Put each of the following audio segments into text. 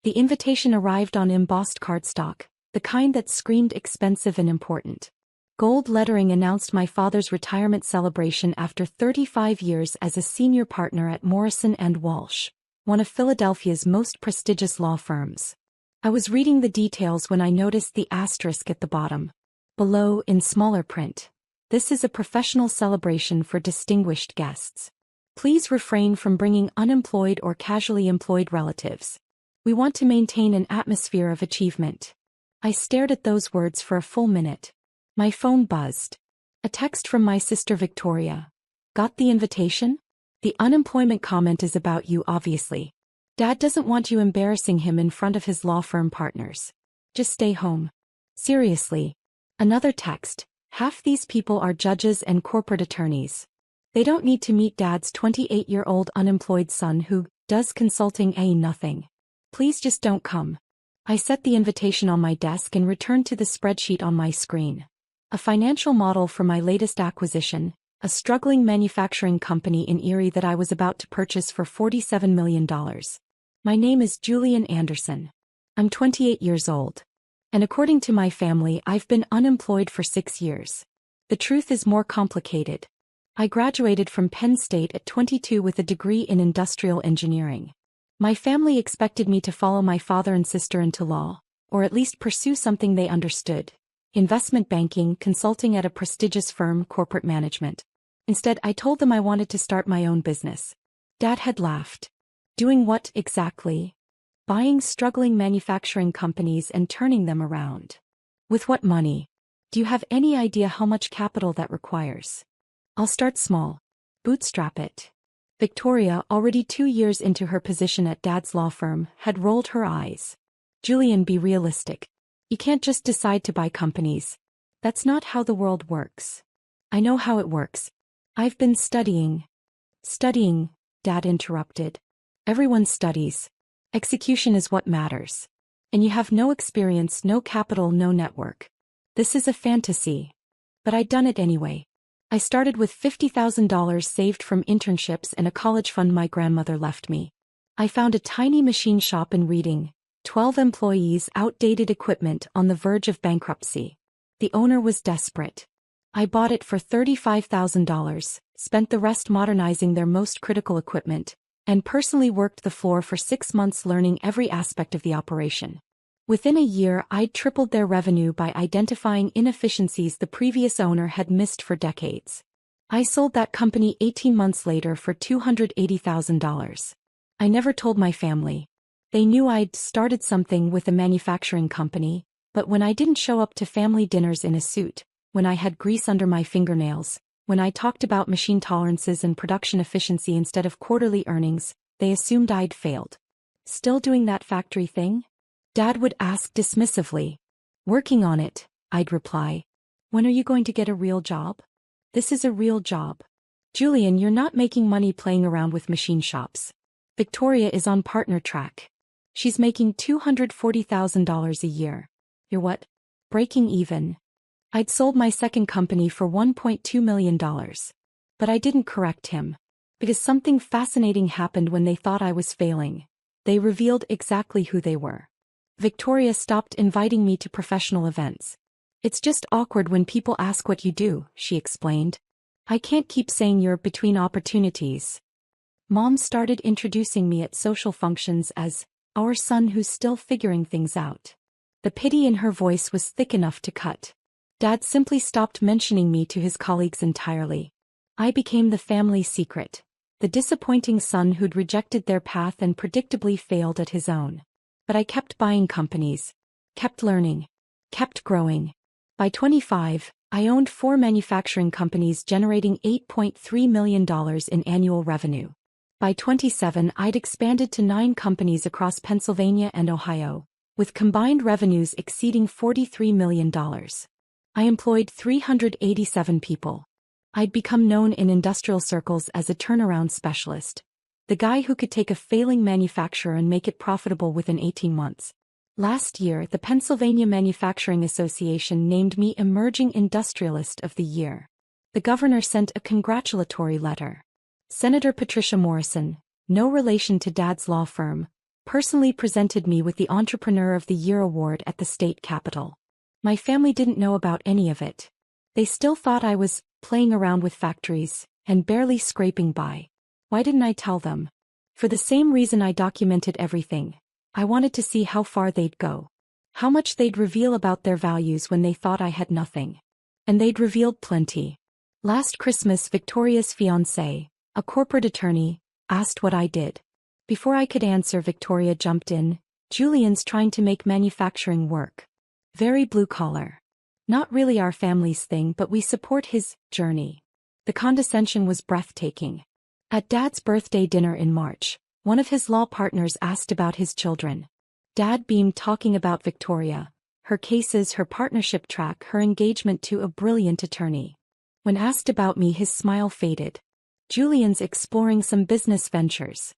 The invitation arrived on embossed cardstock, the kind that screamed expensive and important. Gold lettering announced my father's retirement celebration after 35 years as a senior partner at Morrison & Walsh, one of Philadelphia's most prestigious law firms. I was reading the details when I noticed the asterisk at the bottom. Below, in smaller print, "This is a professional celebration for distinguished guests. Please refrain from bringing unemployed or casually employed relatives. We want to maintain an atmosphere of achievement." I stared at those words for a full minute. My phone buzzed. A text from my sister Victoria. "Got the invitation? The unemployment comment is about you, obviously. Dad doesn't want you embarrassing him in front of his law firm partners. Just stay home." Seriously. Another text. "Half these people are judges and corporate attorneys. They don't need to meet Dad's 28-year-old unemployed son who does consulting nothing. Please just don't come." I set the invitation on my desk and returned to the spreadsheet on my screen. A financial model for my latest acquisition, a struggling manufacturing company in Erie that I was about to purchase for $47 million. My name is Julian Anderson. I'm 28 years old. And according to my family, I've been unemployed for 6 years. The truth is more complicated. I graduated from Penn State at 22 with a degree in industrial engineering. My family expected me to follow my father and sister into law, or at least pursue something they understood. Investment banking, consulting at a prestigious firm, corporate management. Instead, I told them I wanted to start my own business. Dad had laughed. Doing what exactly? Buying struggling manufacturing companies and turning them around. With what money? Do you have any idea how much capital that requires? I'll start small. Bootstrap it. Victoria, already 2 years into her position at Dad's law firm, had rolled her eyes. "Julian, be realistic. You can't just decide to buy companies. That's not how the world works." "I know how it works. I've been studying." "Studying," Dad interrupted. "Everyone studies. Execution is what matters. And you have no experience, no capital, no network. This is a fantasy." But I'd done it anyway. I started with $50,000 saved from internships and a college fund my grandmother left me. I found a tiny machine shop in Reading, 12 employees, outdated equipment, on the verge of bankruptcy. The owner was desperate. I bought it for $35,000, spent the rest modernizing their most critical equipment, and personally worked the floor for 6 months learning every aspect of the operation. Within a year, I'd tripled their revenue by identifying inefficiencies the previous owner had missed for decades. I sold that company 18 months later for $280,000. I never told my family. They knew I'd started something with a manufacturing company, but when I didn't show up to family dinners in a suit, when I had grease under my fingernails, when I talked about machine tolerances and production efficiency instead of quarterly earnings, they assumed I'd failed. "Still doing that factory thing?" Dad would ask dismissively. "Working on it," I'd reply. "When are you going to get a real job?" "This is a real job. Julian, you're not making money playing around with machine shops. Victoria is on partner track. She's making $240,000 a year. You're what? Breaking even." I'd sold my second company for $1.2 million. But I didn't correct him. Because something fascinating happened when they thought I was failing. They revealed exactly who they were. Victoria stopped inviting me to professional events. "It's just awkward when people ask what you do," she explained. "I can't keep saying you're between opportunities." Mom started introducing me at social functions as our son who's still figuring things out. The pity in her voice was thick enough to cut. Dad simply stopped mentioning me to his colleagues entirely. I became the family secret, the disappointing son who'd rejected their path and predictably failed at his own. But I kept buying companies, kept learning, kept growing. By 25, I owned 4 manufacturing companies generating $8.3 million in annual revenue. By 27, I'd expanded to 9 companies across Pennsylvania and Ohio, with combined revenues exceeding $43 million. I employed 387 people. I'd become known in industrial circles as a turnaround specialist. The guy who could take a failing manufacturer and make it profitable within 18 months. Last year, the Pennsylvania Manufacturing Association named me Emerging Industrialist of the Year. The governor sent a congratulatory letter. Senator Patricia Morrison, no relation to Dad's law firm, personally presented me with the Entrepreneur of the Year award at the state capitol. My family didn't know about any of it. They still thought I was playing around with factories and barely scraping by. Why didn't I tell them? For the same reason I documented everything. I wanted to see how far they'd go. How much they'd reveal about their values when they thought I had nothing. And they'd revealed plenty. Last Christmas, Victoria's fiancé, a corporate attorney, asked what I did. Before I could answer, Victoria jumped in. Julian's trying to make manufacturing work. Very blue collar. Not really our family's thing, but we support his journey. The condescension was breathtaking. At Dad's birthday dinner in March, one of his law partners asked about his children. Dad beamed, talking about Victoria, her cases, her partnership track, her engagement to a brilliant attorney. When asked about me, his smile faded. Julian's exploring some business ventures.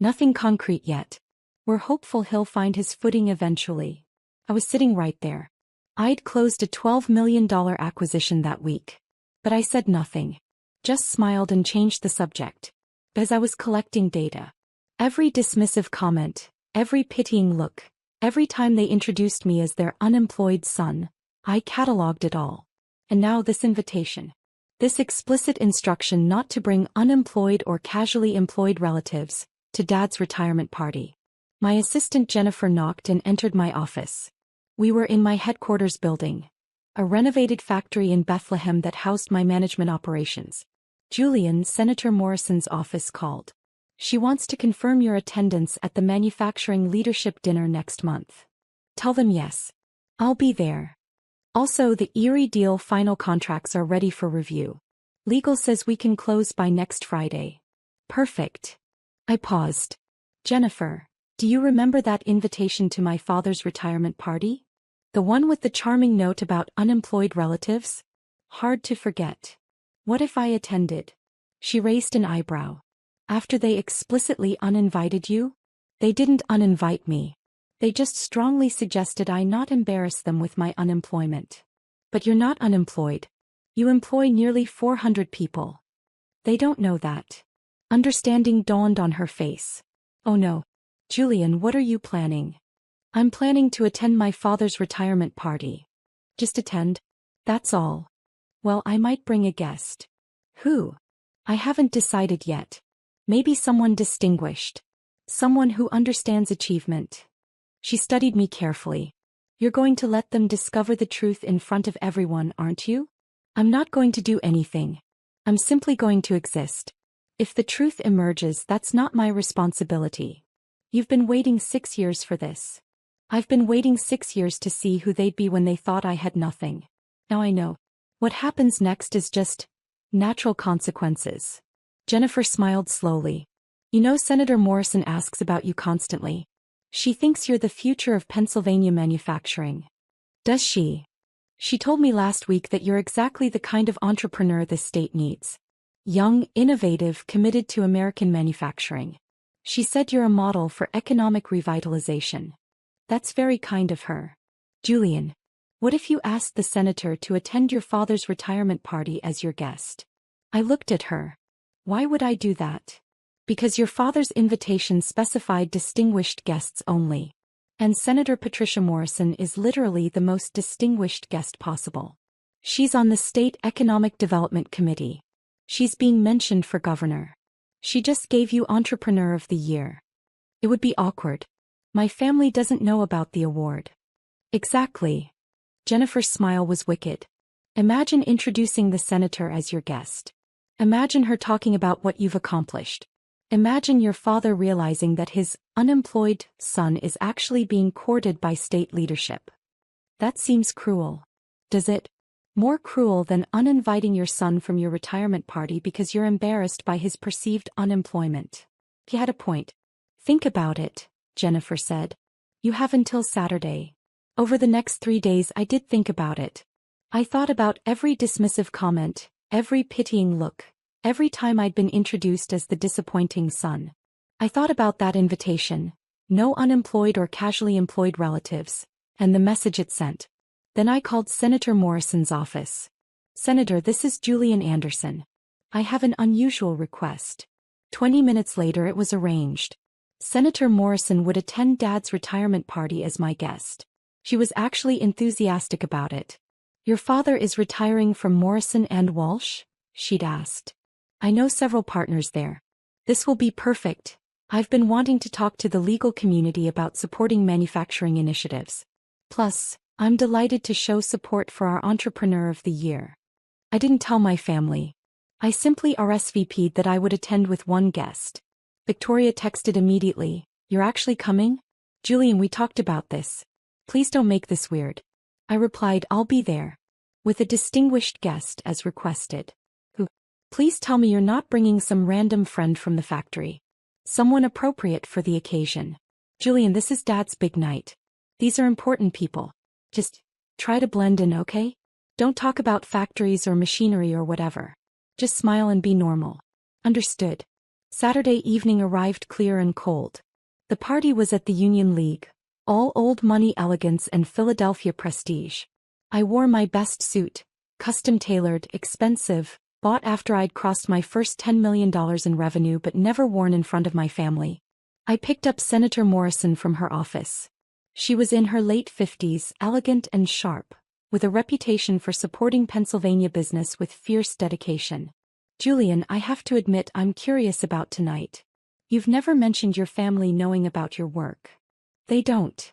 Nothing concrete yet. We're hopeful he'll find his footing eventually. I was sitting right there. I'd closed a $12 million acquisition that week. But I said nothing. Just smiled and changed the subject. As I was collecting data. Every dismissive comment, every pitying look, every time they introduced me as their unemployed son, I cataloged it all. And now this invitation. This explicit instruction not to bring unemployed or casually employed relatives to Dad's retirement party. My assistant Jennifer knocked and entered my office. We were in my headquarters building, a renovated factory in Bethlehem that housed my management operations. Julian, Senator Morrison's office called. She wants to confirm your attendance at the manufacturing leadership dinner next month. Tell them yes. I'll be there. Also, the Erie deal final contracts are ready for review. Legal says we can close by next Friday. Perfect. I paused. Jennifer, do you remember that invitation to my father's retirement party? The one with the charming note about unemployed relatives? Hard to forget. What if I attended? She raised an eyebrow. After they explicitly uninvited you? They didn't uninvite me. They just strongly suggested I not embarrass them with my unemployment. But you're not unemployed. You employ nearly 400 people. They don't know that. Understanding dawned on her face. Oh no. Julian, what are you planning? I'm planning to attend my father's retirement party. Just attend? That's all. Well, I might bring a guest. Who? I haven't decided yet. Maybe someone distinguished. Someone who understands achievement. She studied me carefully. You're going to let them discover the truth in front of everyone, aren't you? I'm not going to do anything. I'm simply going to exist. If the truth emerges, that's not my responsibility. You've been waiting 6 years for this. I've been waiting 6 years to see who they'd be when they thought I had nothing. Now I know. What happens next is just natural consequences. Jennifer smiled slowly. You know, Senator Morrison asks about you constantly. She thinks you're the future of Pennsylvania manufacturing. Does she? She told me last week that you're exactly the kind of entrepreneur this state needs. Young, innovative, committed to American manufacturing. She said you're a model for economic revitalization. That's very kind of her. Julian, what if you asked the senator to attend your father's retirement party as your guest? I looked at her. Why would I do that? Because your father's invitation specified distinguished guests only. And Senator Patricia Morrison is literally the most distinguished guest possible. She's on the State Economic Development Committee. She's being mentioned for governor. She just gave you Entrepreneur of the Year. It would be awkward. My family doesn't know about the award. Exactly. Jennifer's smile was wicked. Imagine introducing the senator as your guest. Imagine her talking about what you've accomplished. Imagine your father realizing that his unemployed son is actually being courted by state leadership. That seems cruel. Does it? More cruel than uninviting your son from your retirement party because you're embarrassed by his perceived unemployment. He had a point. Think about it, Jennifer said. You have until Saturday. Over the next 3 days I did think about it. I thought about every dismissive comment, every pitying look, every time I'd been introduced as the disappointing son. I thought about that invitation, no unemployed or casually employed relatives, and the message it sent. Then I called Senator Morrison's office. Senator, this is Julian Anderson. I have an unusual request. 20 minutes later it was arranged. Senator Morrison would attend Dad's retirement party as my guest. She was actually enthusiastic about it. "Your father is retiring from Morrison and Walsh?" she'd asked. "I know several partners there. This will be perfect. I've been wanting to talk to the legal community about supporting manufacturing initiatives. Plus, I'm delighted to show support for our Entrepreneur of the Year." I didn't tell my family. I simply RSVP'd that I would attend with one guest. Victoria texted immediately, "You're actually coming? Julian, we talked about this. Please don't make this weird." I replied, "I'll be there. With a distinguished guest as requested." "Who? Please tell me you're not bringing some random friend from the factory. Someone appropriate for the occasion." "Julian, this is Dad's big night. These are important people. Just try to blend in, okay? Don't talk about factories or machinery or whatever. Just smile and be normal." "Understood." Saturday evening arrived clear and cold. The party was at the Union League, all old money elegance and Philadelphia prestige. I wore my best suit, custom-tailored, expensive, bought after I'd crossed my first $10 million in revenue but never worn in front of my family. I picked up Senator Morrison from her office. She was in her late 50s, elegant and sharp, with a reputation for supporting Pennsylvania business with fierce dedication. "Julian, I have to admit I'm curious about tonight. You've never mentioned your family knowing about your work." "They don't."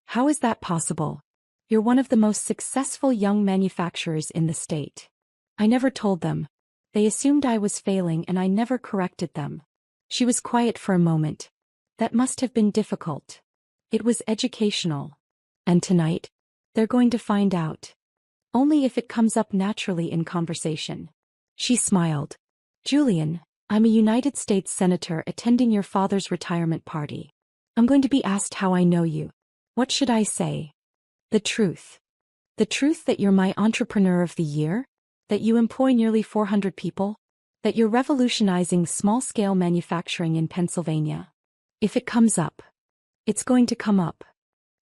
"How is that possible? You're one of the most successful young manufacturers in the state." "I never told them. They assumed I was failing and I never corrected them." She was quiet for a moment. "That must have been difficult." "It was educational." "And tonight? They're going to find out." "Only if it comes up naturally in conversation." She smiled. "Julian, I'm a United States Senator attending your father's retirement party. I'm going to be asked how I know you. What should I say?" "The truth. The truth that you're my Entrepreneur of the Year? That you employ nearly 400 people? That you're revolutionizing small-scale manufacturing in Pennsylvania? If it comes up. It's going to come up."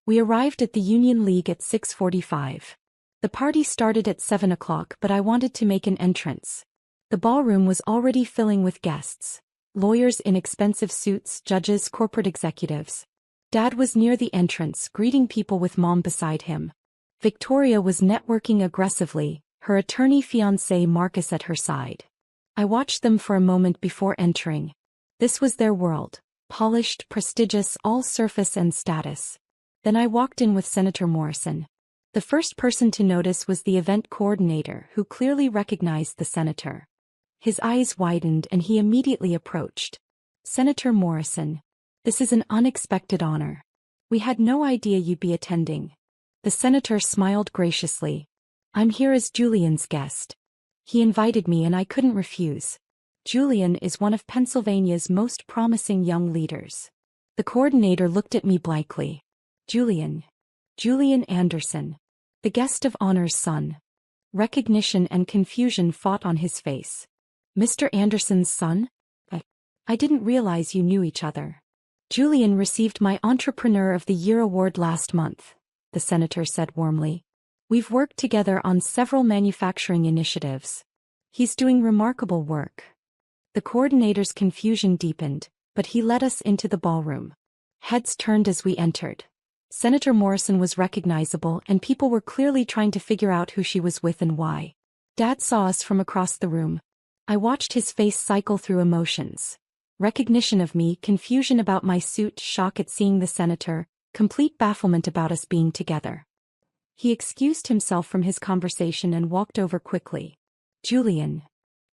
We arrived at the Union League at 6:45. The party started at 7 o'clock, but I wanted to make an entrance. The ballroom was already filling with guests. Lawyers in expensive suits, judges, corporate executives. Dad was near the entrance, greeting people with Mom beside him. Victoria was networking aggressively, her attorney fiancé Marcus at her side. I watched them for a moment before entering. This was their world, polished, prestigious, all surface and status. Then I walked in with Senator Morrison. The first person to notice was the event coordinator, who clearly recognized the senator. His eyes widened and he immediately approached. "Senator Morrison, this is an unexpected honor. We had no idea you'd be attending." The senator smiled graciously. "I'm here as Julian's guest. He invited me and I couldn't refuse. Julian is one of Pennsylvania's most promising young leaders." The coordinator looked at me blankly. "Julian. Julian Anderson. The guest of honor's son." Recognition and confusion fought on his face. "Mr. Anderson's son? I didn't realize you knew each other." "Julian received my Entrepreneur of the Year award last month," the senator said warmly. "We've worked together on several manufacturing initiatives. He's doing remarkable work." The coordinator's confusion deepened, but he led us into the ballroom. Heads turned as we entered. Senator Morrison was recognizable and people were clearly trying to figure out who she was with and why. Dad saw us from across the room. I watched his face cycle through emotions. Recognition of me, confusion about my suit, shock at seeing the senator, complete bafflement about us being together. He excused himself from his conversation and walked over quickly. "Julian."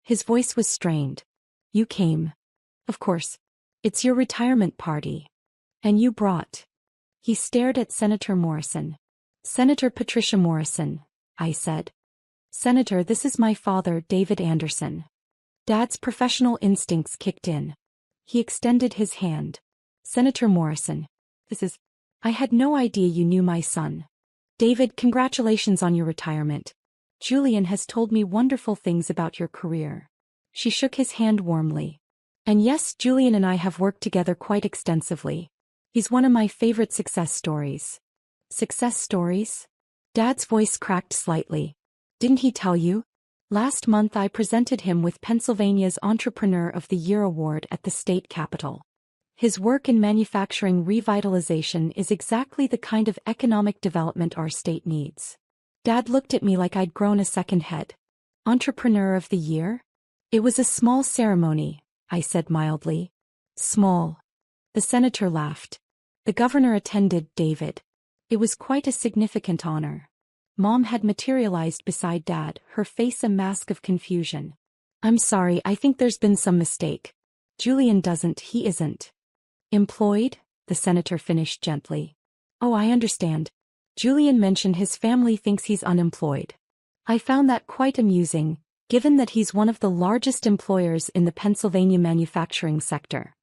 His voice was strained. "You came. Of course. It's your retirement party. And you brought." He stared at Senator Morrison. "Senator Patricia Morrison," I said. "Senator, this is my father, David Anderson." Dad's professional instincts kicked in. He extended his hand. "Senator Morrison, I had no idea you knew my son. David, congratulations on your retirement. Julian has told me wonderful things about your career." She shook his hand warmly. "And yes, Julian and I have worked together quite extensively. He's one of my favorite success stories." "Success stories?" Dad's voice cracked slightly. "Didn't he tell you? Last month I presented him with Pennsylvania's Entrepreneur of the Year award at the state capitol." His work in manufacturing revitalization is exactly the kind of economic development our state needs. Dad looked at me like I'd grown a second head. Entrepreneur of the Year? It was a small ceremony, I said mildly. Small. The senator laughed. The governor attended, David. It was quite a significant honor. Mom had materialized beside Dad, her face a mask of confusion. I'm sorry, I think there's been some mistake. Julian he isn't. Employed? The senator finished gently. Oh, I understand. Julian mentioned his family thinks he's unemployed. I found that quite amusing, given that he's one of the largest employers in the Pennsylvania manufacturing sector.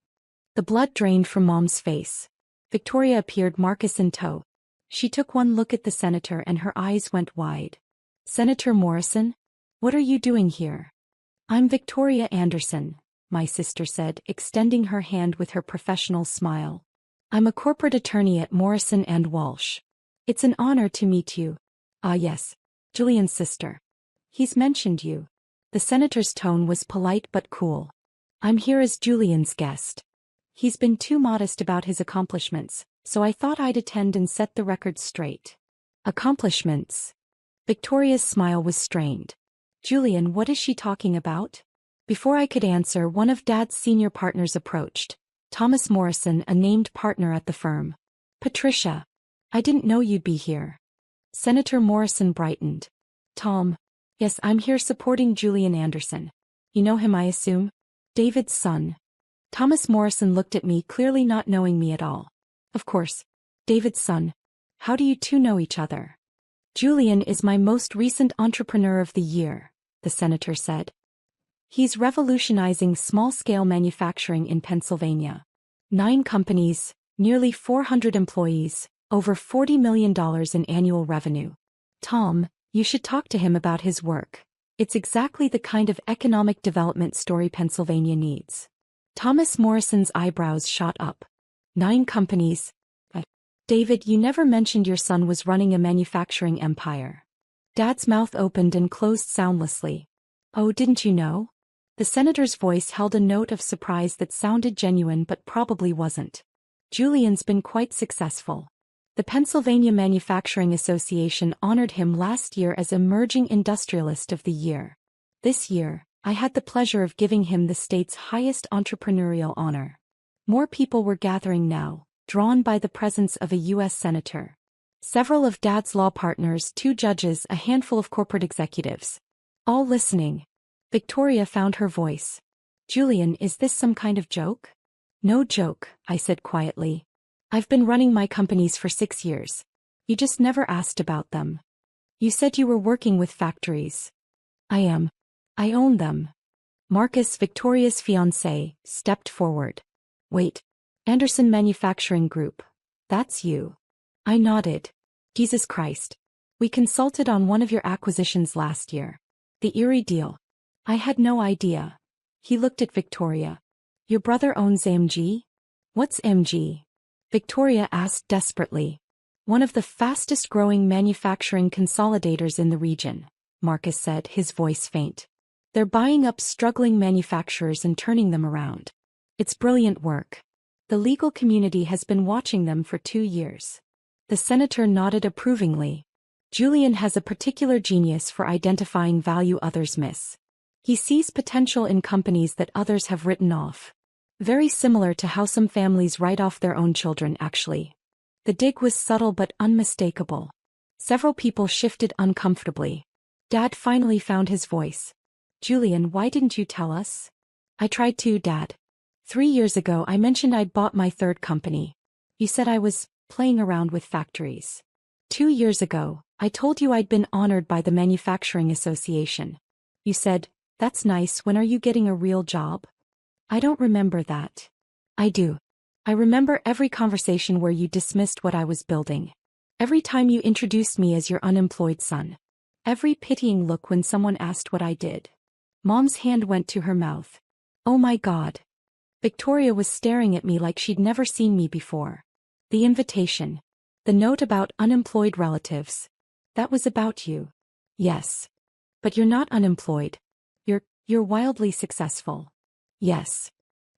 The blood drained from Mom's face. Victoria appeared, Marcus in tow. She took one look at the senator and her eyes went wide. Senator Morrison? What are you doing here? I'm Victoria Anderson, my sister said, extending her hand with her professional smile. I'm a corporate attorney at Morrison & Walsh. It's an honor to meet you. Ah yes, Julian's sister. He's mentioned you. The senator's tone was polite but cool. I'm here as Julian's guest. He's been too modest about his accomplishments, so I thought I'd attend and set the record straight. Accomplishments? Victoria's smile was strained. Julian, what is she talking about? Before I could answer, one of Dad's senior partners approached. Thomas Morrison, a named partner at the firm. Patricia. I didn't know you'd be here. Senator Morrison brightened. Tom. Yes, I'm here supporting Julian Anderson. You know him, I assume? David's son. Thomas Morrison looked at me, clearly not knowing me at all. Of course. David's son. How do you two know each other? Julian is my most recent Entrepreneur of the Year, the senator said. He's revolutionizing small-scale manufacturing in Pennsylvania. 9 companies, nearly 400 employees, over $40 million in annual revenue. Tom, you should talk to him about his work. It's exactly the kind of economic development story Pennsylvania needs. Thomas Morrison's eyebrows shot up. 9 companies. David, you never mentioned your son was running a manufacturing empire. Dad's mouth opened and closed soundlessly. Oh, didn't you know? The senator's voice held a note of surprise that sounded genuine but probably wasn't. Julian's been quite successful. The Pennsylvania Manufacturing Association honored him last year as Emerging Industrialist of the Year. This year, I had the pleasure of giving him the state's highest entrepreneurial honor. More people were gathering now, drawn by the presence of a U.S. senator. Several of Dad's law partners, 2 judges, a handful of corporate executives. All listening. Victoria found her voice. Julian, is this some kind of joke? No joke, I said quietly. I've been running my companies for 6 years. You just never asked about them. You said you were working with factories. I am. I own them. Marcus, Victoria's fiancé, stepped forward. Wait. Anderson Manufacturing Group. That's you. I nodded. Jesus Christ. We consulted on one of your acquisitions last year. The Erie deal. I had no idea. He looked at Victoria. Your brother owns MG? What's MG? Victoria asked desperately. One of the fastest-growing manufacturing consolidators in the region, Marcus said, his voice faint. They're buying up struggling manufacturers and turning them around. It's brilliant work. The legal community has been watching them for 2 years. The senator nodded approvingly. Julian has a particular genius for identifying value others miss. He sees potential in companies that others have written off. Very similar to how some families write off their own children, actually. The dig was subtle but unmistakable. Several people shifted uncomfortably. Dad finally found his voice. Julian, why didn't you tell us? I tried to, Dad. 3 years ago I mentioned I'd bought my 3rd company. You said I was playing around with factories. 2 years ago, I told you I'd been honored by the Manufacturing Association. You said, that's nice, when are you getting a real job? I don't remember that. I do. I remember every conversation where you dismissed what I was building. Every time you introduced me as your unemployed son. Every pitying look when someone asked what I did. Mom's hand went to her mouth. Oh my God. Victoria was staring at me like she'd never seen me before. The invitation. The note about unemployed relatives. That was about you. Yes. But you're not unemployed. You're wildly successful. Yes.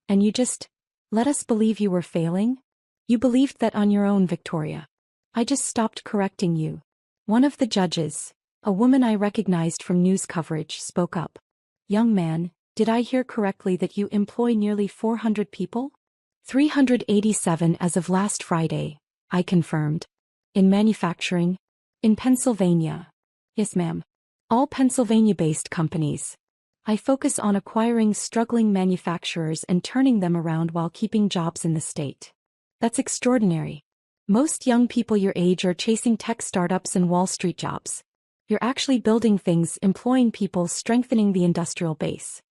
And you just Let us believe you were failing? You believed that on your own, Victoria. I just stopped correcting you. One of the judges, a woman I recognized from news coverage, spoke up. Young man, did I hear correctly that you employ nearly 400 people? 387 as of last Friday, I confirmed. In manufacturing? In Pennsylvania. Yes, ma'am. All Pennsylvania-based companies. I focus on acquiring struggling manufacturers and turning them around while keeping jobs in the state. That's extraordinary. Most young people your age are chasing tech startups and Wall Street jobs. You're actually building things, employing people, strengthening the industrial base.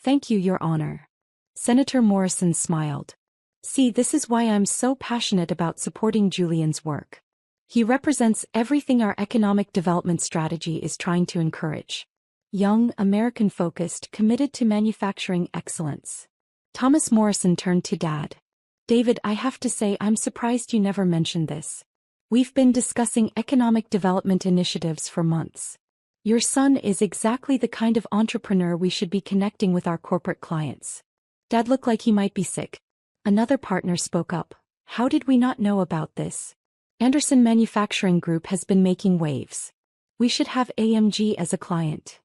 Thank you, Your Honor. Senator Morrison smiled. See, this is why I'm so passionate about supporting Julian's work. He represents everything our economic development strategy is trying to encourage. Young, American-focused, committed to manufacturing excellence. Thomas Morrison turned to Dad. David, I have to say I'm surprised you never mentioned this. We've been discussing economic development initiatives for months. Your son is exactly the kind of entrepreneur we should be connecting with our corporate clients. Dad looked like he might be sick. Another partner spoke up. How did we not know about this? Anderson Manufacturing Group has been making waves. We should have AMG as a client.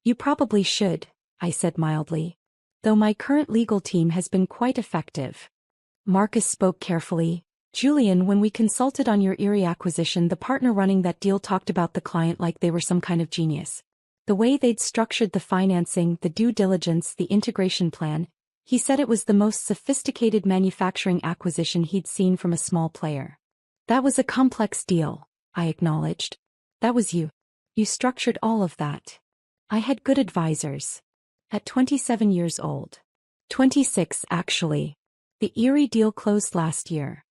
You probably should, I said mildly. Though my current legal team has been quite effective. Marcus spoke carefully. Julian, when we consulted on your Erie acquisition, the partner running that deal talked about the client like they were some kind of genius. The way they'd structured the financing, the due diligence, the integration plan, he said it was the most sophisticated manufacturing acquisition he'd seen from a small player. That was a complex deal, I acknowledged. That was you. You structured all of that. I had good advisors. At 27 years old. 26, actually. The Erie deal closed last year.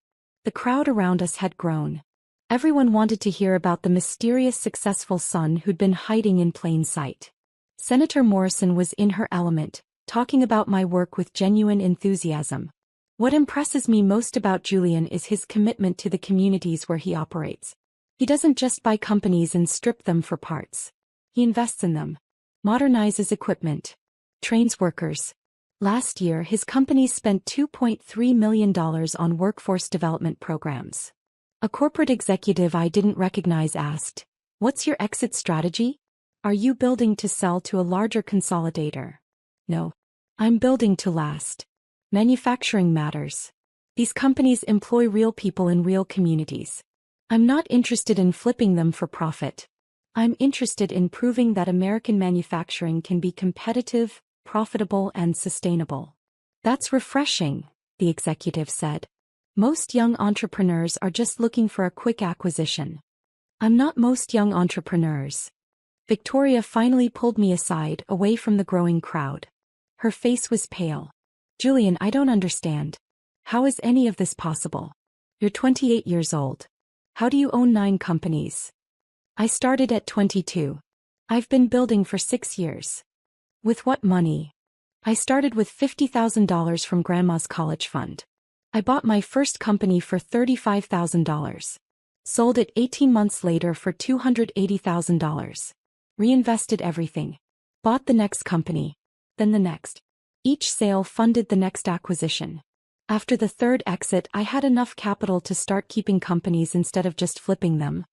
The crowd around us had grown. Everyone wanted to hear about the mysterious successful son who'd been hiding in plain sight. Senator Morrison was in her element, talking about my work with genuine enthusiasm. What impresses me most about Julian is his commitment to the communities where he operates. He doesn't just buy companies and strip them for parts. He invests in them. Modernizes equipment. Trains workers. Last year his company spent $2.3 million on workforce development programs. A corporate executive I didn't recognize asked, "What's your exit strategy? Are you building to sell to a larger consolidator?" No. I'm building to last. Manufacturing matters. These companies employ real people in real communities. I'm not interested in flipping them for profit. I'm interested in proving that American manufacturing can be competitive, profitable, and sustainable. That's refreshing, the executive said. Most young entrepreneurs are just looking for a quick acquisition. I'm not most young entrepreneurs. Victoria finally pulled me aside, away from the growing crowd. Her face was pale. Julian, I don't understand. How is any of this possible? You're 28 years old. How do you own 9 companies? I started at 22. I've been building for 6 years. With what money? I started with $50,000 from Grandma's college fund. I bought my first company for $35,000. Sold it 18 months later for $280,000. Reinvested everything. Bought the next company. Then the next. Each sale funded the next acquisition. After the third exit, I had enough capital to start keeping companies instead of just flipping them.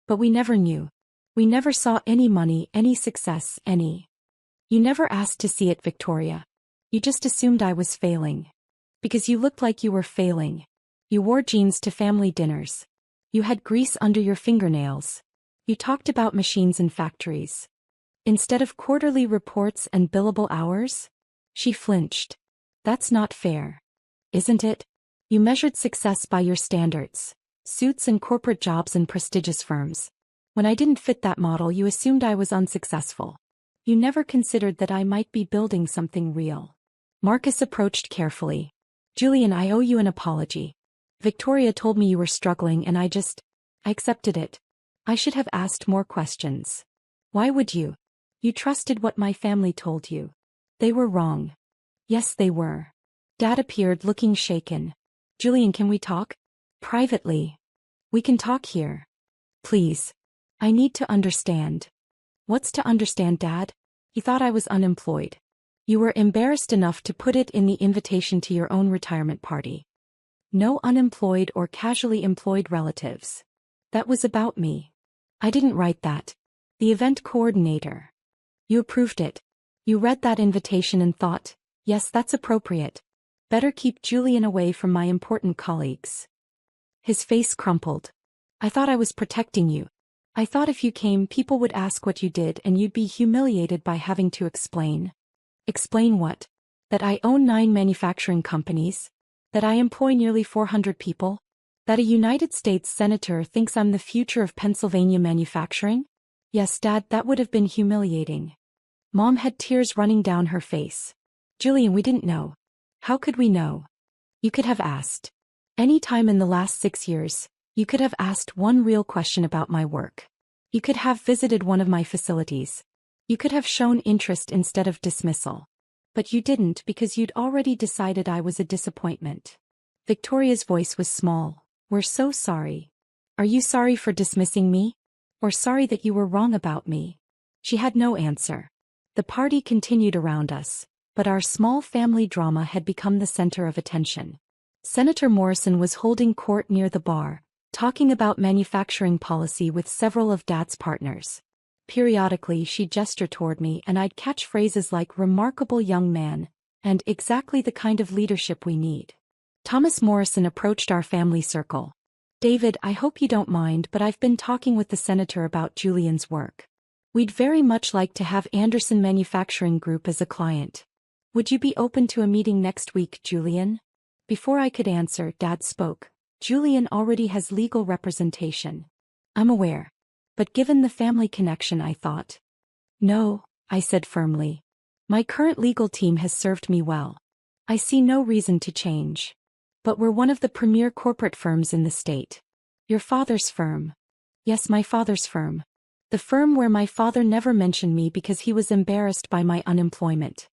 But we never knew. We never saw any money, any success, any. You never asked to see it, Victoria. You just assumed I was failing. Because you looked like you were failing. You wore jeans to family dinners. You had grease under your fingernails. You talked about machines and factories. Instead of quarterly reports and billable hours? She flinched. That's not fair. Isn't it? You measured success by your standards. Suits and corporate jobs in prestigious firms. When I didn't fit that model, you assumed I was unsuccessful. You never considered that I might be building something real. Marcus approached carefully. Julian, I owe you an apology. Victoria told me you were struggling and I accepted it. I should have asked more questions. Why would you? You trusted what my family told you. They were wrong. Yes, they were. Dad appeared, looking shaken. Julian, can we talk? Privately. We can talk here. Please. I need to understand. What's to understand, Dad? He thought I was unemployed. You were embarrassed enough to put it in the invitation to your own retirement party. No unemployed or casually employed relatives. That was about me. I didn't write that. The event coordinator. You approved it. You read that invitation and thought, yes, that's appropriate. Better keep Julian away from my important colleagues. His face crumpled. I thought I was protecting you. I thought if you came, people would ask what you did and you'd be humiliated by having to explain. Explain what? That I own 9 manufacturing companies? That I employ nearly 400 people? That a United States senator thinks I'm the future of Pennsylvania manufacturing? Yes, Dad, that would have been humiliating. Mom had tears running down her face. Julian, we didn't know. How could we know? You could have asked. Any time in the last 6 years, you could have asked one real question about my work. You could have visited one of my facilities. You could have shown interest instead of dismissal. But you didn't because you'd already decided I was a disappointment. Victoria's voice was small. We're so sorry. Are you sorry for dismissing me? Or sorry that you were wrong about me? She had no answer. The party continued around us, but our small family drama had become the center of attention. Senator Morrison was holding court near the bar, talking about manufacturing policy with several of Dad's partners. Periodically she'd gesture toward me and I'd catch phrases like remarkable young man, and exactly the kind of leadership we need. Thomas Morrison approached our family circle. David, I hope you don't mind, but I've been talking with the senator about Julian's work. We'd very much like to have Anderson Manufacturing Group as a client. Would you be open to a meeting next week, Julian? Before I could answer, Dad spoke. Julian already has legal representation. I'm aware. But given the family connection, I thought. No, I said firmly. My current legal team has served me well. I see no reason to change. But we're one of the premier corporate firms in the state. Your father's firm. Yes, my father's firm. The firm where my father never mentioned me because he was embarrassed by my unemployment.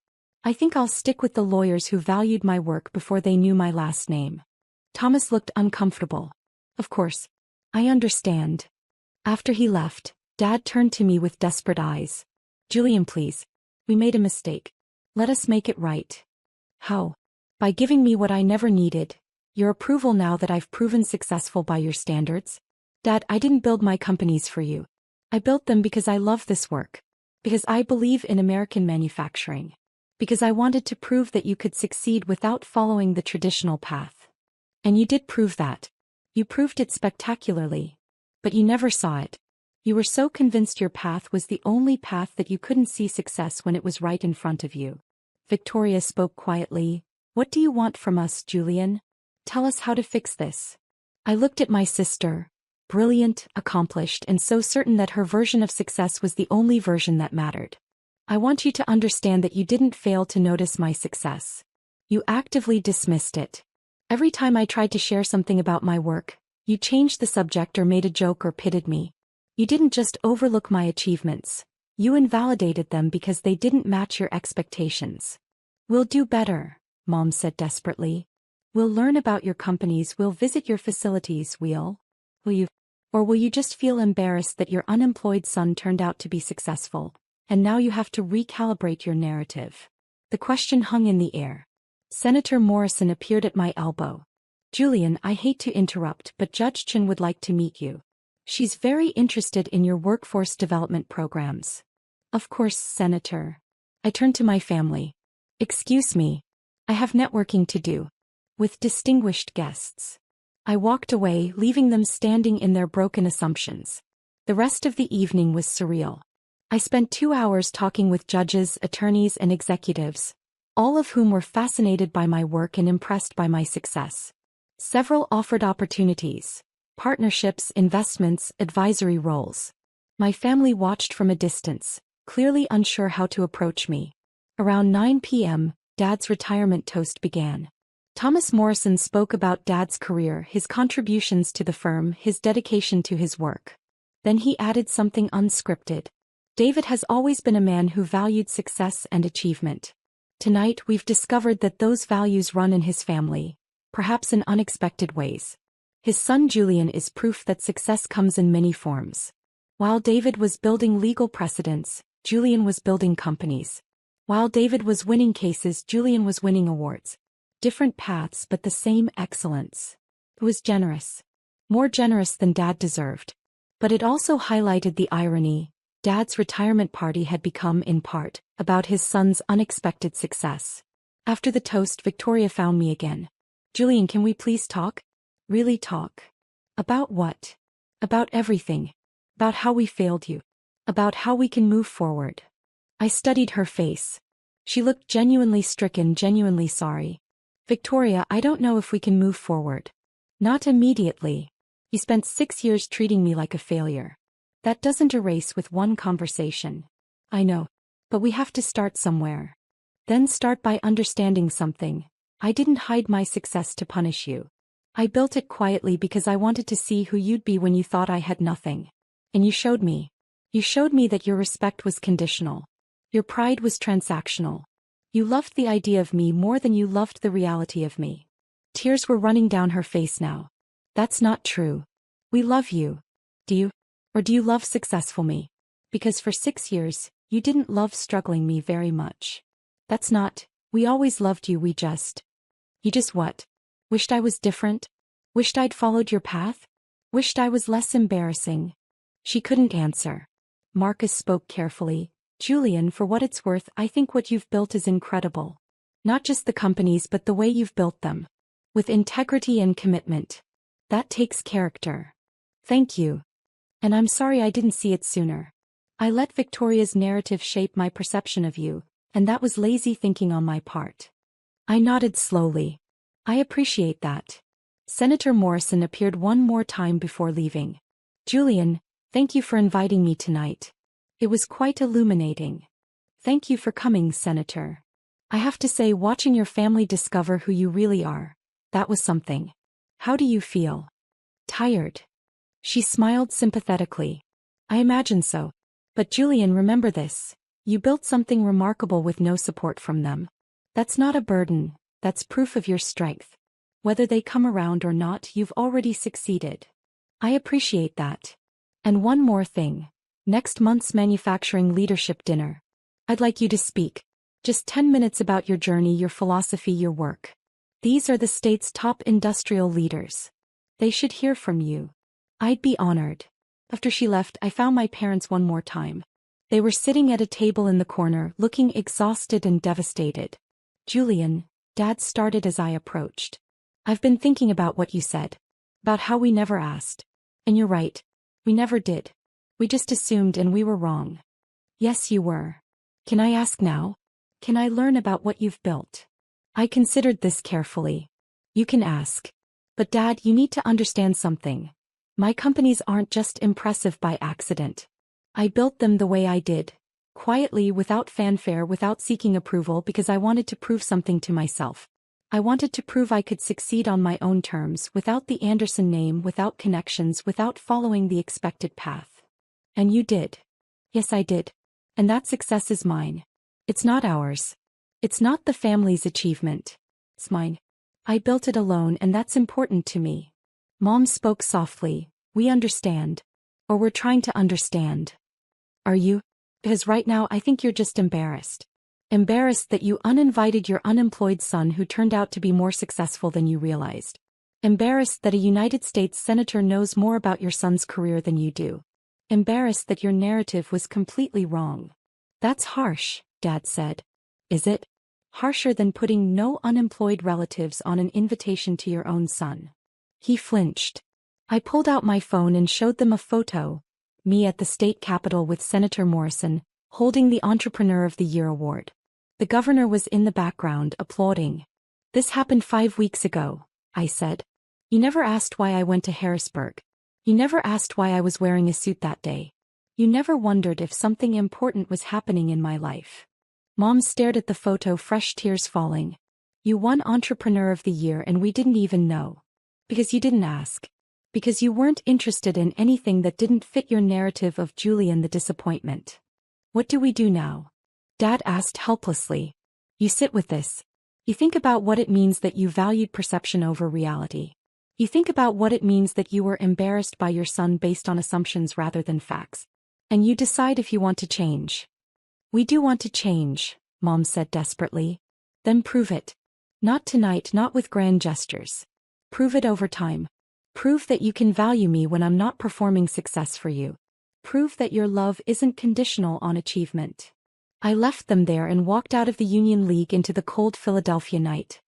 I think I'll stick with the lawyers who valued my work before they knew my last name. Thomas looked uncomfortable. Of course. I understand. After he left, Dad turned to me with desperate eyes. Julian, please. We made a mistake. Let us make it right. How? By giving me what I never needed. Your approval now that I've proven successful by your standards? Dad, I didn't build my companies for you. I built them because I love this work. Because I believe in American manufacturing. Because I wanted to prove that you could succeed without following the traditional path. And you did prove that. You proved it spectacularly. But you never saw it. You were so convinced your path was the only path that you couldn't see success when it was right in front of you. Victoria spoke quietly. What do you want from us, Julian? Tell us how to fix this. I looked at my sister. Brilliant, accomplished, and so certain that her version of success was the only version that mattered. I want you to understand that you didn't fail to notice my success. You actively dismissed it. Every time I tried to share something about my work, you changed the subject or made a joke or pitted me. You didn't just overlook my achievements. You invalidated them because they didn't match your expectations. We'll do better, Mom said desperately. We'll learn about your companies, we'll visit your facilities, will you? Or will you just feel embarrassed that your unemployed son turned out to be successful, and now you have to recalibrate your narrative? The question hung in the air. Senator Morrison appeared at my elbow. Julian, I hate to interrupt, but Judge Chin would like to meet you. She's very interested in your workforce development programs. Of course, Senator. I turned to my family. Excuse me. I have networking to do. With distinguished guests. I walked away, leaving them standing in their broken assumptions. The rest of the evening was surreal. I spent 2 hours talking with judges, attorneys, and executives, all of whom were fascinated by my work and impressed by my success. Several offered opportunities, partnerships, investments, advisory roles. My family watched from a distance, clearly unsure how to approach me. Around 9 p.m., Dad's retirement toast began. Thomas Morrison spoke about Dad's career, his contributions to the firm, his dedication to his work. Then he added something unscripted. David has always been a man who valued success and achievement. Tonight we've discovered that those values run in his family, perhaps in unexpected ways. His son Julian is proof that success comes in many forms. While David was building legal precedents, Julian was building companies. While David was winning cases, Julian was winning awards. Different paths but the same excellence. It was generous. More generous than Dad deserved. But it also highlighted the irony. Dad's retirement party had become, in part, about his son's unexpected success. After the toast, Victoria found me again. Julian, can we please talk? Really talk. About what? About everything. About how we failed you. About how we can move forward. I studied her face. She looked genuinely stricken, genuinely sorry. Victoria, I don't know if we can move forward. Not immediately. You spent 6 years treating me like a failure. That doesn't erase with one conversation. I know. But we have to start somewhere. Then start by understanding something. I didn't hide my success to punish you. I built it quietly because I wanted to see who you'd be when you thought I had nothing. And you showed me. You showed me that your respect was conditional. Your pride was transactional. You loved the idea of me more than you loved the reality of me. Tears were running down her face now. That's not true. We love you. Do you? Or do you love successful me? Because for 6 years, you didn't love struggling me very much. That's not, we always loved you, You just what? Wished I was different? Wished I'd followed your path? Wished I was less embarrassing? She couldn't answer. Marcus spoke carefully. Julian, for what it's worth, I think what you've built is incredible. Not just the companies but the way you've built them. With integrity and commitment. That takes character. Thank you. And I'm sorry I didn't see it sooner. I let Victoria's narrative shape my perception of you, and that was lazy thinking on my part. I nodded slowly. I appreciate that. Senator Morrison appeared one more time before leaving. Julian, thank you for inviting me tonight. It was quite illuminating. Thank you for coming, Senator. I have to say, watching your family discover who you really are, that was something. How do you feel? Tired. She smiled sympathetically. I imagine so. But Julian, remember this. You built something remarkable with no support from them. That's not a burden, that's proof of your strength. Whether they come around or not, you've already succeeded. I appreciate that. And one more thing. Next month's manufacturing leadership dinner. I'd like you to speak. Just 10 minutes about your journey, your philosophy, your work. These are the state's top industrial leaders. They should hear from you. I'd be honored. After she left, I found my parents one more time. They were sitting at a table in the corner, looking exhausted and devastated. Julian, Dad started as I approached. I've been thinking about what you said. About how we never asked. And you're right. We never did. We just assumed and we were wrong. Yes, you were. Can I ask now? Can I learn about what you've built? I considered this carefully. You can ask. But Dad, you need to understand something. My companies aren't just impressive by accident. I built them the way I did. Quietly, without fanfare, without seeking approval, because I wanted to prove something to myself. I wanted to prove I could succeed on my own terms, without the Anderson name, without connections, without following the expected path. And you did. Yes, I did. And that success is mine. It's not ours. It's not the family's achievement. It's mine. I built it alone, and that's important to me. Mom spoke softly. We understand. Or we're trying to understand. Are you? Because right now I think you're just embarrassed. Embarrassed that you uninvited your unemployed son who turned out to be more successful than you realized. Embarrassed that a United States senator knows more about your son's career than you do. Embarrassed that your narrative was completely wrong. That's harsh, Dad said. Is it? Harsher than putting no unemployed relatives on an invitation to your own son. He flinched. I pulled out my phone and showed them a photo. Me at the state capitol with Senator Morrison, holding the Entrepreneur of the Year award. The governor was in the background, applauding. This happened 5 weeks ago, I said. You never asked why I went to Harrisburg. You never asked why I was wearing a suit that day. You never wondered if something important was happening in my life. Mom stared at the photo, fresh tears falling. You won Entrepreneur of the Year and we didn't even know. Because you didn't ask. Because you weren't interested in anything that didn't fit your narrative of Julian the disappointment. What do we do now? Dad asked helplessly. You sit with this. You think about what it means that you valued perception over reality. You think about what it means that you were embarrassed by your son based on assumptions rather than facts. And you decide if you want to change. We do want to change, Mom said desperately. Then prove it. Not tonight, not with grand gestures. Prove it over time. Prove that you can value me when I'm not performing success for you. Prove that your love isn't conditional on achievement. I left them there and walked out of the Union League into the cold Philadelphia night.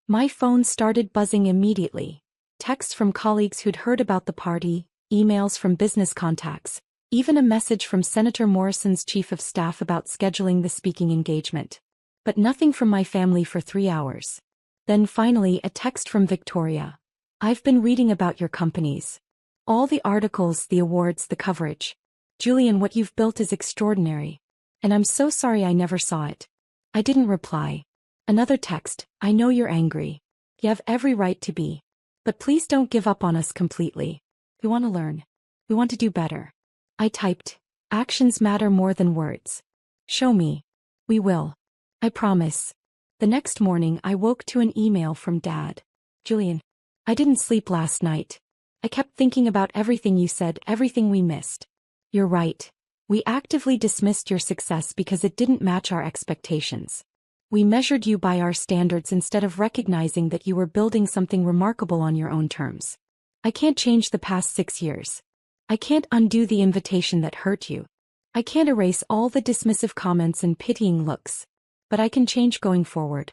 My phone started buzzing immediately. Texts from colleagues who'd heard about the party, emails from business contacts, even a message from Senator Morrison's chief of staff about scheduling the speaking engagement. But nothing from my family for 3 hours. Then finally a text from Victoria. I've been reading about your companies. All the articles, the awards, the coverage. Julian, what you've built is extraordinary. And I'm so sorry I never saw it. I didn't reply. Another text, I know you're angry. You have every right to be. But please don't give up on us completely. We want to learn. We want to do better. I typed, actions matter more than words. Show me. We will. I promise. The next morning I woke to an email from Dad. Julian, I didn't sleep last night. I kept thinking about everything you said, everything we missed. You're right. We actively dismissed your success because it didn't match our expectations. We measured you by our standards instead of recognizing that you were building something remarkable on your own terms. I can't change the past 6 years. I can't undo the invitation that hurt you. I can't erase all the dismissive comments and pitying looks. But I can change going forward.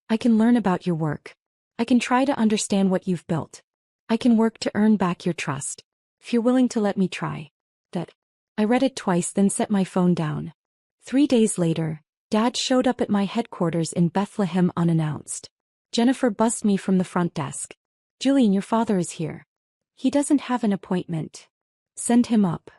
I can learn about your work. I can try to understand what you've built. I can work to earn back your trust. If you're willing to let me try. That. I read it twice, then set my phone down. 3 days later, Dad showed up at my headquarters in Bethlehem unannounced. Jennifer buzzed me from the front desk. Julian, your father is here. He doesn't have an appointment. Send him up.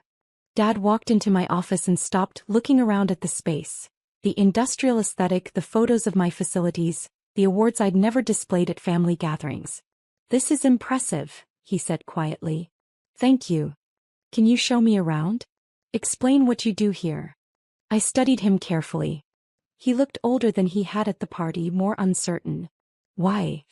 Dad walked into my office and stopped, looking around at the space. The industrial aesthetic, the photos of my facilities, the awards I'd never displayed at family gatherings. This is impressive, he said quietly. Thank you. Can you show me around? Explain what you do here. I studied him carefully. He looked older than he had at the party, more uncertain. Why?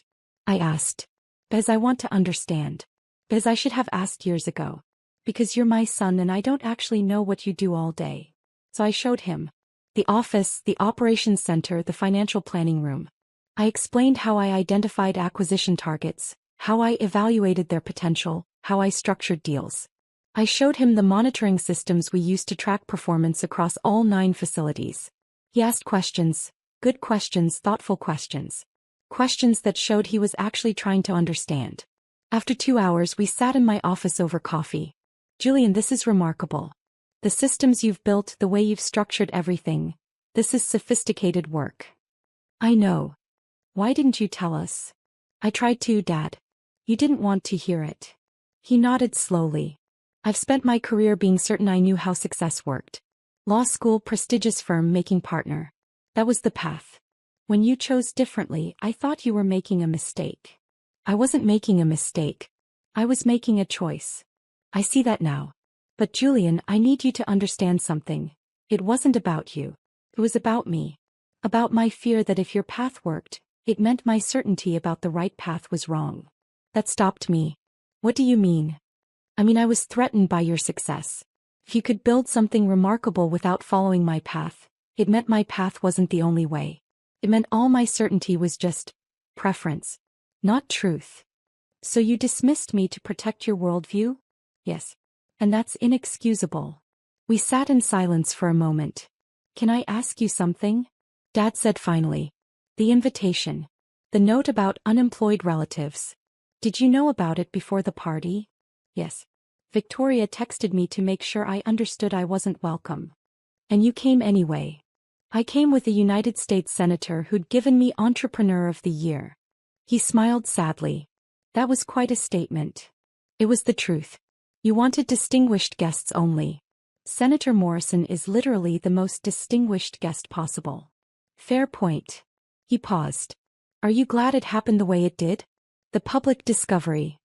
I asked. Because I want to understand. Because I should have asked years ago. Because you're my son and I don't actually know what you do all day. So I showed him. The office, the operations center, the financial planning room. I explained how I identified acquisition targets, how I evaluated their potential, how I structured deals. I showed him the monitoring systems we used to track performance across all 9 facilities. He asked questions, good questions, thoughtful questions. Questions that showed he was actually trying to understand. After 2 hours we sat in my office over coffee. Julian, this is remarkable. The systems you've built, the way you've structured everything. This is sophisticated work. I know. Why didn't you tell us? I tried to, Dad. You didn't want to hear it. He nodded slowly. I've spent my career being certain I knew how success worked. Law school, prestigious firm, making partner. That was the path. When you chose differently, I thought you were making a mistake. I wasn't making a mistake. I was making a choice. I see that now. But Julian, I need you to understand something. It wasn't about you. It was about me. About my fear that if your path worked, it meant my certainty about the right path was wrong. That stopped me. What do you mean? I mean, I was threatened by your success. If you could build something remarkable without following my path, it meant my path wasn't the only way. It meant all my certainty was just preference, not truth. So you dismissed me to protect your worldview? Yes. And that's inexcusable. We sat in silence for a moment. Can I ask you something? Dad said finally. The invitation. The note about unemployed relatives. Did you know about it before the party? Yes. Victoria texted me to make sure I understood I wasn't welcome. And you came anyway. I came with a United States Senator who'd given me Entrepreneur of the Year. He smiled sadly. That was quite a statement. It was the truth. You wanted distinguished guests only. Senator Morrison is literally the most distinguished guest possible. Fair point. He paused. Are you glad it happened the way it did? The public discovery.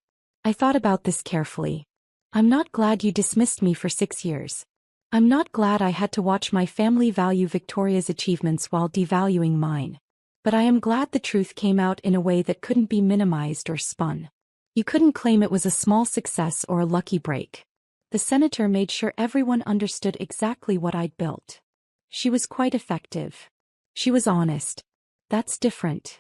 I thought about this carefully. I'm not glad you dismissed me for 6 years. I'm not glad I had to watch my family value Victoria's achievements while devaluing mine. But I am glad the truth came out in a way that couldn't be minimized or spun. You couldn't claim it was a small success or a lucky break. The senator made sure everyone understood exactly what I'd built. She was quite effective. She was honest. That's different.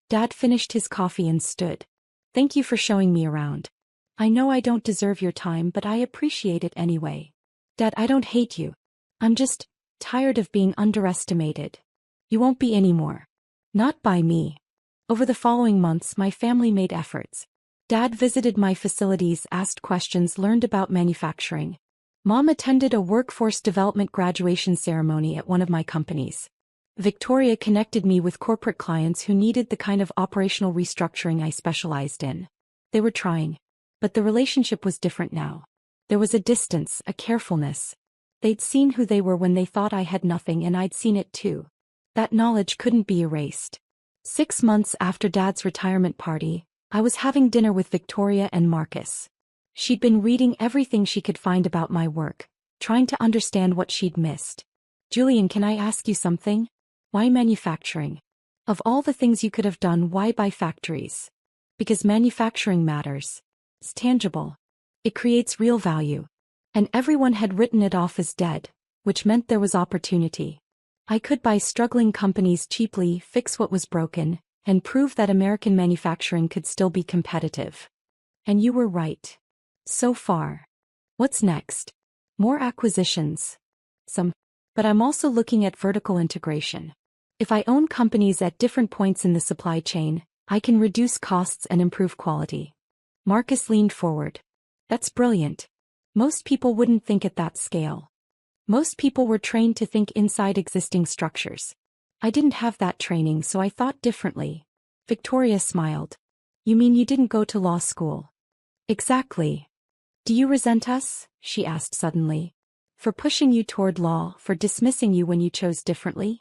Dad finished his coffee and stood. Thank you for showing me around. I know I don't deserve your time, but I appreciate it anyway. Dad, I don't hate you. I'm just tired of being underestimated. You won't be anymore. Not by me. Over the following months, my family made efforts. Dad visited my facilities, asked questions, learned about manufacturing. Mom attended a workforce development graduation ceremony at one of my companies. Victoria connected me with corporate clients who needed the kind of operational restructuring I specialized in. They were trying. But the relationship was different now. There was a distance, a carefulness. They'd seen who they were when they thought I had nothing, and I'd seen it too. That knowledge couldn't be erased. 6 months after Dad's retirement party, I was having dinner with Victoria and Marcus. She'd been reading everything she could find about my work, trying to understand what she'd missed. Julian, can I ask you something? Why manufacturing? Of all the things you could have done, why buy factories? Because manufacturing matters. It's tangible. It creates real value. And everyone had written it off as dead, which meant there was opportunity. I could buy struggling companies cheaply, fix what was broken, and prove that American manufacturing could still be competitive. And you were right. So far. What's next? More acquisitions. Some. But I'm also looking at vertical integration. If I own companies at different points in the supply chain, I can reduce costs and improve quality. Marcus leaned forward. That's brilliant. Most people wouldn't think at that scale. Most people were trained to think inside existing structures. I didn't have that training, so I thought differently. Victoria smiled. You mean you didn't go to law school? Exactly. Do you resent us? She asked suddenly. For pushing you toward law, for dismissing you when you chose differently?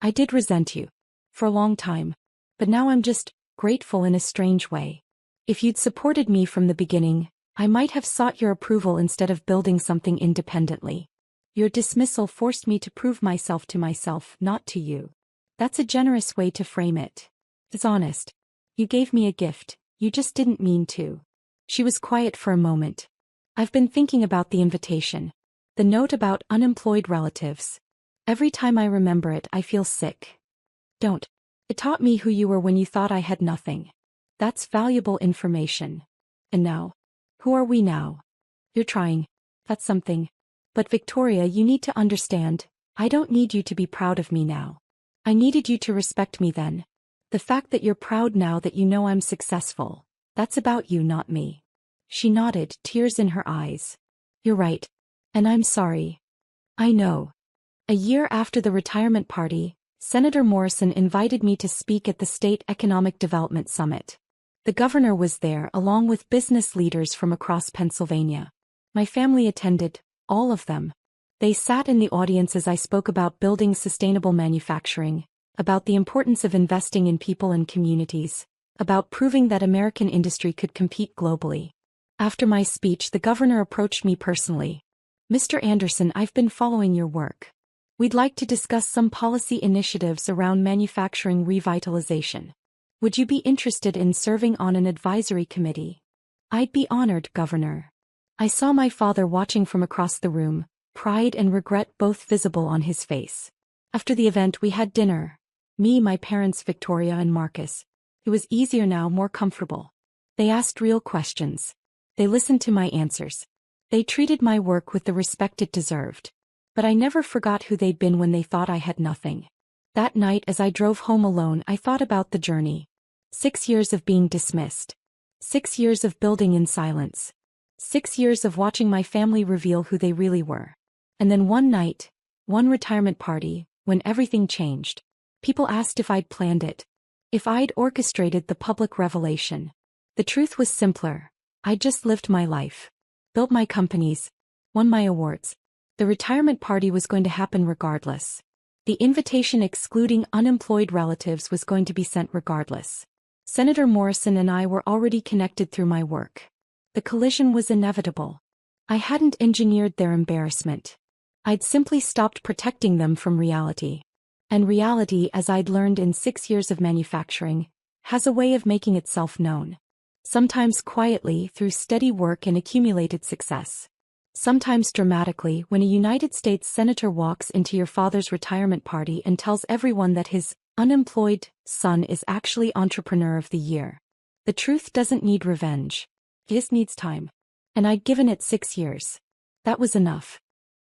I did resent you. For a long time. But now I'm just grateful in a strange way. If you'd supported me from the beginning, I might have sought your approval instead of building something independently. Your dismissal forced me to prove myself to myself, not to you. That's a generous way to frame it. It's honest. You gave me a gift, you just didn't mean to. She was quiet for a moment. I've been thinking about the invitation. The note about unemployed relatives. Every time I remember it, I feel sick. Don't. It taught me who you were when you thought I had nothing. That's valuable information. And now? Who are we now? You're trying. That's something. But Victoria, you need to understand, I don't need you to be proud of me now. I needed you to respect me then. The fact that you're proud now that you know I'm successful, that's about you, not me. She nodded, tears in her eyes. You're right. And I'm sorry. I know. A year after the retirement party, Senator Morrison invited me to speak at the State Economic Development Summit. The governor was there along with business leaders from across Pennsylvania. My family attended, all of them. They sat in the audience as I spoke about building sustainable manufacturing, about the importance of investing in people and communities, about proving that American industry could compete globally. After my speech, the governor approached me personally. Mr. Anderson, I've been following your work. We'd like to discuss some policy initiatives around manufacturing revitalization. Would you be interested in serving on an advisory committee? I'd be honored, Governor. I saw my father watching from across the room, pride and regret both visible on his face. After the event, we had dinner. Me, my parents, Victoria, and Marcus. It was easier now, more comfortable. They asked real questions. They listened to my answers. They treated my work with the respect it deserved. But I never forgot who they'd been when they thought I had nothing. That night as I drove home alone, I thought about the journey. 6 years of being dismissed. 6 years of building in silence. 6 years of watching my family reveal who they really were. And then one night, one retirement party, when everything changed. People asked if I'd planned it. If I'd orchestrated the public revelation. The truth was simpler. I'd just lived my life. Built my companies. Won my awards. The retirement party was going to happen regardless. The invitation excluding unemployed relatives was going to be sent regardless. Senator Morrison and I were already connected through my work. The collision was inevitable. I hadn't engineered their embarrassment. I'd simply stopped protecting them from reality. And reality, as I'd learned in 6 years of manufacturing, has a way of making itself known. Sometimes quietly through steady work and accumulated success. Sometimes dramatically when a United States senator walks into your father's retirement party and tells everyone that his unemployed son is actually Entrepreneur of the Year. The truth doesn't need revenge. It just needs time. And I'd given it 6 years. That was enough.